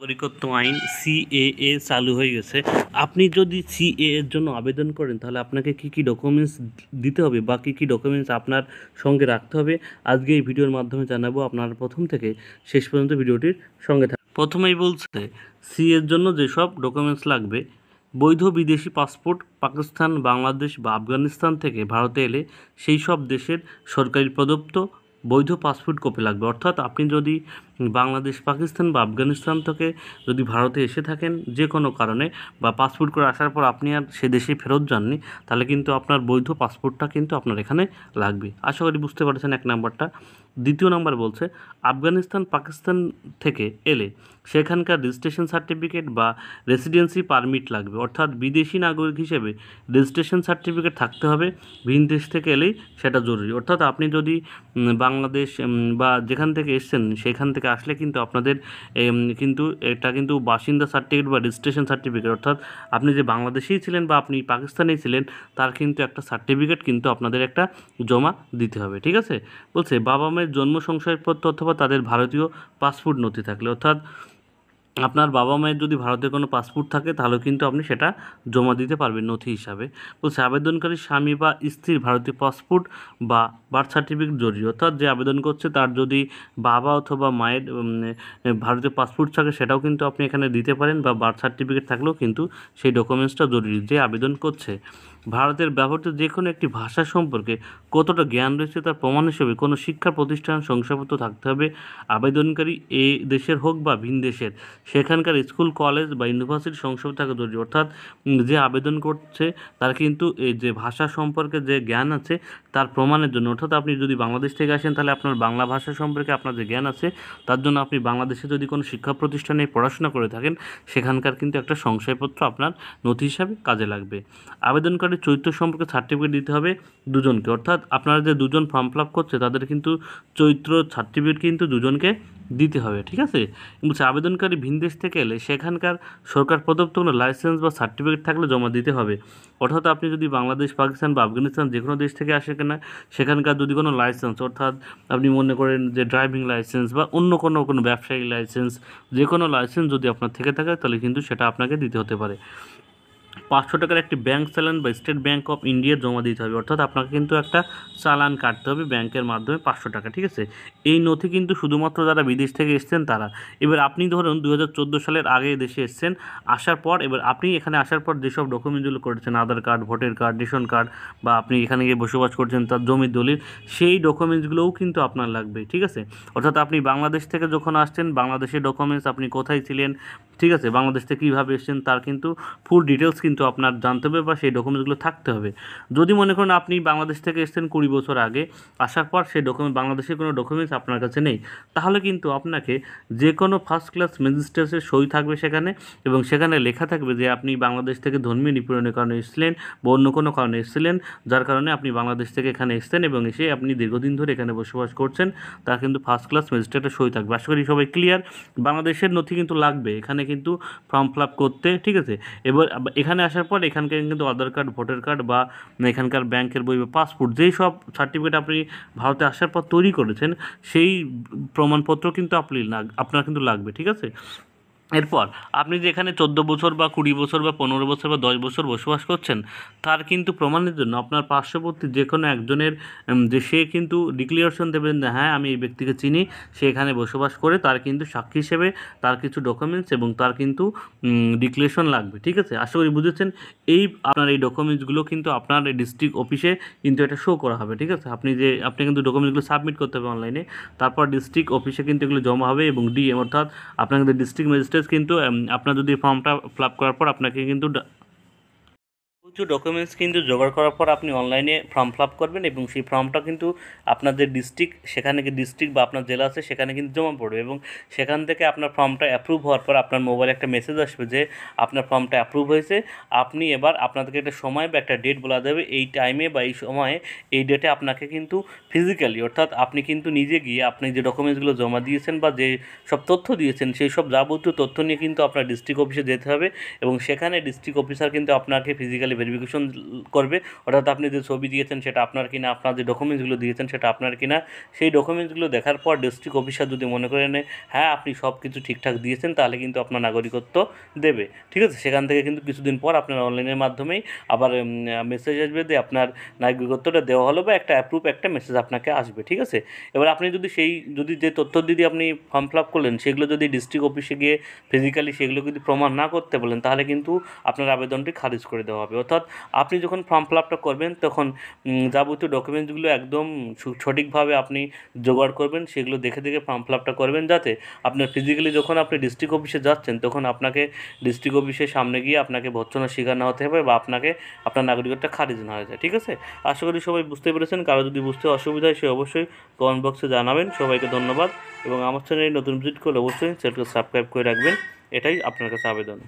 নাগরিকত্ব আইন সিএএ চালু হয়ে গেছে। আপনি যদি সিএএ এর জন্য আবেদন করেন তাহলে আপনাকে কী কী ডকুমেন্টস দিতে হবে বা কী কী ডকুমেন্টস আপনার সঙ্গে রাখতে হবে আজকে এই ভিডিওর মাধ্যমে জানাবো। আপনারা প্রথম থেকে শেষ পর্যন্ত ভিডিওটির সঙ্গে থাকুন। প্রথমেই বলছে সিএর জন্য যেসব ডকুমেন্টস লাগবে: বৈধ বিদেশি পাসপোর্ট, পাকিস্তান, বাংলাদেশ বা আফগানিস্তান থেকে ভারতে এলে সেই সব দেশের সরকারি প্রদত্ত বৈধ পাসপোর্ট কপি লাগবে। অর্থাৎ আপনি যদি বাংলাদেশ, পাকিস্তান বা আফগানিস্তান থেকে যদি ভারতে এসে থাকেন যে কোনো কারণে, বা পাসপোর্ট করে আসার পর আপনি আর সে দেশে ফেরত যাননি, তাহলে কিন্তু আপনার বৈধ পাসপোর্টটা কিন্তু আপনার এখানে লাগবে। আশা করি বুঝতে পারছেন এক নাম্বারটা। দ্বিতীয় নাম্বার বলছে আফগানিস্তান, পাকিস্তান থেকে এলে সেখানকার রেজিস্ট্রেশন সার্টিফিকেট বা রেসিডেন্সি পারমিট লাগবে। অর্থাৎ বিদেশি নাগরিক হিসেবে রেজিস্ট্রেশন সার্টিফিকেট থাকতে হবে, ভিন দেশ থেকে এলেই সেটা জরুরি। অর্থাৎ আপনি যদি বাংলাদেশ বা যেখান থেকে এসছেন সেখান থেকে আসলে কিন্তু আপনাদের কিন্তু এটা কিন্তু বাসিন্দা সার্টিফিকেট বা রেজিস্ট্রেশন সার্টিফিকেট, অর্থাৎ আপনি যে বাংলাদেশেই ছিলেন বা আপনি পাকিস্তানেই ছিলেন তার কিন্তু একটা সার্টিফিকেট কিন্তু আপনাদের একটা জমা দিতে হবে। ঠিক আছে? বলছে বাবা মায়ের জন্ম শংসাপত্র অথবা তাদের ভারতীয় পাসপোর্ট নথি থাকলে, অর্থাৎ আপনার বাবা মায়ের যদি ভারতের কোনো পাসপোর্ট থাকে তাহলেও কিন্তু আপনি সেটা জমা দিতে পারবেন নথি হিসাবে। বলছে আবেদনকারী স্বামী বা স্ত্রীর ভারতীয় পাসপোর্ট বা বার্থ সার্টিফিকেট জরুরি। অর্থাৎ যে আবেদন করছে তার যদি বাবা অথবা মায়ের ভারতীয় পাসপোর্ট থাকে সেটাও কিন্তু আপনি এখানে দিতে পারেন, বা বার্থ সার্টিফিকেট থাকলেও কিন্তু সেই ডকুমেন্টসটা জরুরি। যে আবেদন করছে ভারতের ব্যবহৃত যে কোনো একটি ভাষা সম্পর্কে কতটা জ্ঞান রয়েছে তার প্রমাণ হিসেবে কোনো শিক্ষা প্রতিষ্ঠান শংসাপত্র থাকতে হবে। আবেদনকারী এ দেশের হোক বা ভিন দেশের, সেখানকার স্কুল, কলেজ বা ইউনিভার্সিটি শংসাপত্র থাকা জরুরি। অর্থাৎ যে আবেদন করছে তার কিন্তু এই যে ভাষা সম্পর্কে যে জ্ঞান আছে তার প্রমাণের জন্য, অর্থাৎ আপনি যদি বাংলাদেশ থেকে আসেন তাহলে আপনার বাংলা ভাষা সম্পর্কে আপনার যে জ্ঞান আছে তার জন্য আপনি বাংলাদেশে যদি কোনো শিক্ষা প্রতিষ্ঠানে পড়াশোনা করে থাকেন সেখানকার কিন্তু একটা শংসাপত্র আপনার নথি হিসাবে কাজে লাগবে। আবেদনকারীর চরিত্র সম্পর্কে সার্টিফিকেট দিতে হবে দুজনকে। অর্থাৎ আপনারা যে দুজন ফর্ম ফিল আপ করছে তাদের কিন্তু চরিত্র সার্টিফিকেট কিন্তু দুজনকে দিতে হবে। ঠিক আছে? বলছে আবেদনকারী ভিন দেশ থেকে এলে সেখানকার সরকার প্রদত্ত কোনো লাইসেন্স বা সার্টিফিকেট থাকলে জমা দিতে হবে। অর্থাৎ আপনি যদি বাংলাদেশ, পাকিস্তান বা আফগানিস্তান যে কোনো দেশ থেকে আসে কিনা সেখানকার যদি কোনো লাইসেন্স, অর্থাৎ আপনি মনে করেন যে ড্রাইভিং লাইসেন্স বা অন্য কোনো ব্যবসায়িক লাইসেন্স, যে কোনো লাইসেন্স যদি আপনার থেকে থাকে তাহলে কিন্তু সেটা আপনাকে দিতে হতে পারে। 500 টাকার একটি ব্যাংক চালান বা স্টেট ব্যাংক অফ ইন্ডিয়া জমা দিতে হবে। অর্থাৎ আপনাকে কিন্তু একটা চালান কাটতে হবে ব্যাংকের মাধ্যমে 500 টাকা। ঠিক আছে? এই নথি কিন্তু শুধুমাত্র যারা বিদেশ থেকে এসছেন তারা। এবার আপনি ধরুন 2014 সালের আগে দেশে এসছেন, আসার পর এবার আপনি এখানে আসার পর যেসব ডকুমেন্টগুলো করেছেন, Aadhaar card, voter card, ration card, বা আপনি এখানে গিয়ে বসবাস করছেন তার জমির দলিল, সেই ডকুমেন্টসগুলোও কিন্তু আপনার লাগবে। ঠিক আছে? অর্থাৎ আপনি বাংলাদেশ থেকে যখন আসছেন বাংলাদেশের ডকুমেন্টস, আপনি কোথায় ছিলেন, ঠিক আছে, বাংলাদেশ থেকে কীভাবে এসেছেন তার কিন্তু ফুল ডিটেলস কিন্তু আপনার জানতে হবে বা সেই ডকুমেন্টসগুলো থাকতে হবে। যদি মনে করেন আপনি বাংলাদেশ থেকে এসেছেন 20 বছর আগে, আসার পর সেই বাংলাদেশের কোনো ডকুমেন্টস আপনার কাছে নেই, তাহলে কিন্তু আপনাকে যে কোনো ফার্স্ট ক্লাস ম্যাজিস্ট্রেটের সই থাকবে সেখানে, এবং সেখানে লেখা থাকবে যে আপনি বাংলাদেশ থেকে ধর্মীয় নিপীড়নের কারণে এসেছিলেন বা অন্য কোনো কারণে এসেছিলেন, যার কারণে আপনি বাংলাদেশ থেকে এখানে এসেছেন এবং এসে আপনি দীর্ঘদিন ধরে এখানে বসবাস করছেন, তার কিন্তু ফার্স্ট ক্লাস ম্যাজিস্ট্রেটের সই থাকবে। আশা করি সবাই ক্লিয়ার। বাংলাদেশের নথি কিন্তু লাগবে এখানে কিন্তু ফর্ম ফিল আপ করতে। ঠিক আছে? এবার এখানে আসার পর এখানকার কিন্তু আধার কার্ড, ভোটার কার্ড বা এখানকার ব্যাংকের বই বা পাসপোর্ট, যেই সব সার্টিফিকেট আপনি ভারতে আসার পর তৈরি করেছেন সেই প্রমাণপত্র কিন্তু আপনার কিন্তু লাগবে। ঠিক আছে? এরপর আপনি যে এখানে 14 বছর বা 20 বছর বা 15 বছর বা 10 বছর বসবাস করছেন তার কিন্তু প্রমাণের জন্য আপনার পার্শ্ববর্তী যে কোনো একজনের যে সে কিন্তু ডিক্লিয়ারেশন দেবেন যে হ্যাঁ আমি এই ব্যক্তিকে চিনি, সে এখানে বসবাস করে, তার কিন্তু সাক্ষী হিসেবে তার কিছু ডকুমেন্টস এবং তার কিন্তু ডিক্লারেশন লাগবে। ঠিক আছে? আশা করি বুঝেছেন। আপনার এই ডকুমেন্টসগুলো কিন্তু আপনার এই ডিস্ট্রিক্ট অফিসে কিন্তু এটা শো করা হবে। ঠিক আছে? আপনি কিন্তু ডকুমেন্টসগুলো সাবমিট করতে হবে অনলাইনে, তারপর ডিস্ট্রিক্ট অফিসে কিন্তু এগুলো জমা হবে এবং ডিএম অর্থাৎ আপনার কিন্তু ডিস্ট্রিক্ট ম্যাজিস্ট্রেট কিন্তু আপনার যদি ফর্মটা ফিল আপ করার পর আপনাকে কিন্তু কিছু ডকুমেন্টস কিন্তু জোগাড় করার পর আপনি অনলাইনে ফর্ম ফিল আপ করবেন এবং সেই ফর্মটা কিন্তু আপনাদের ডিস্ট্রিক্ট, সেখানে ডিস্ট্রিক্ট বা আপনার জেলা আছে সেখানে কিন্তু জমা পড়বে, এবং সেখান থেকে আপনার ফর্মটা অ্যাপ্রুভ হওয়ার পর আপনার মোবাইলে একটা মেসেজ আসবে যে আপনার ফর্মটা অ্যাপ্রুভ হয়েছে। আপনি এবার আপনাদেরকে একটা সময় বা একটা ডেট বলা দেবে, এই টাইমে বা এই সময়ে এই ডেটে আপনাকে কিন্তু ফিজিক্যালি, অর্থাৎ আপনি কিন্তু নিজে গিয়ে আপনি যে ডকুমেন্টসগুলো জমা দিয়েছেন বা যে সব তথ্য দিয়েছেন সেই সব যাবতীয় তথ্য নিয়ে কিন্তু আপনার ডিস্ট্রিক্ট অফিসে যেতে হবে, এবং সেখানে ডিস্ট্রিক্ট অফিসার কিন্তু আপনাকে ফিজিক্যালি ভেরিফিকেশন করবে, অর্থাৎ আপনি যে ছবি দিয়েছেন সেটা আপনার কিনা, আপনার যে ডকুমেন্টসগুলো দিয়েছেন সেটা আপনার কিনা। সেই ডকুমেন্টসগুলো দেখার পর ডিস্ট্রিক্ট অফিসার যদি মনে করেন হ্যাঁ আপনি সব কিছু ঠিকঠাক দিয়েছেন, তাহলে কিন্তু আপনার নাগরিকত্ব দেবে। ঠিক আছে, সেখান থেকে কিন্তু কিছুদিন পর আপনার অনলাইনের মাধ্যমেই আবার মেসেজ আসবে যে আপনার নাগরিকত্বটা দেওয়া হলো, বা একটা অ্যাপ্রুভ একটা মেসেজ আপনাকে আসবে। ঠিক আছে, এবার আপনি যদি যে তথ্য দিয়ে আপনি ফর্ম ফিল আপ করলেন সেগুলো যদি ডিস্ট্রিক্ট অফিসে গিয়ে ফিজিক্যালি সেগুলো যদি প্রমাণ না করতে বলেন, তাহলে কিন্তু আপনার আবেদনটি খারিজ করে দেওয়া হবে। অর্থাৎ আপনি যখন ফর্ম ফিল আপটা করবেন তখন যাবতীয় ডকুমেন্টসগুলো একদম সঠিকভাবে আপনি জোগাড় করবেন, সেগুলো দেখে দেখে ফর্ম ফিল আপটা করবেন, যাতে আপনার ফিজিক্যালি যখন আপনি ডিস্ট্রিক্ট অফিসে যাচ্ছেন তখন আপনাকে ডিস্ট্রিক্ট অফিসের সামনে গিয়ে আপনাকে ভর্ৎসনার শিকার না হতে হবে, বা আপনাকে আপনার নাগরিকত্বটা খারিজ না হয়ে যায়। ঠিক আছে, আশা করি সবাই বুঝতে পেরেছেন। কারো যদি বুঝতে অসুবিধা হয় সে অবশ্যই কমেন্ট বক্সে জানাবেন। সবাইকে ধন্যবাদ, এবং আমার চ্যানেলে নতুন ভিজিট করলে অবশ্যই চ্যানেলকে সাবস্ক্রাইব করে রাখবেন। এটাই আপনার কাছে আবেদন।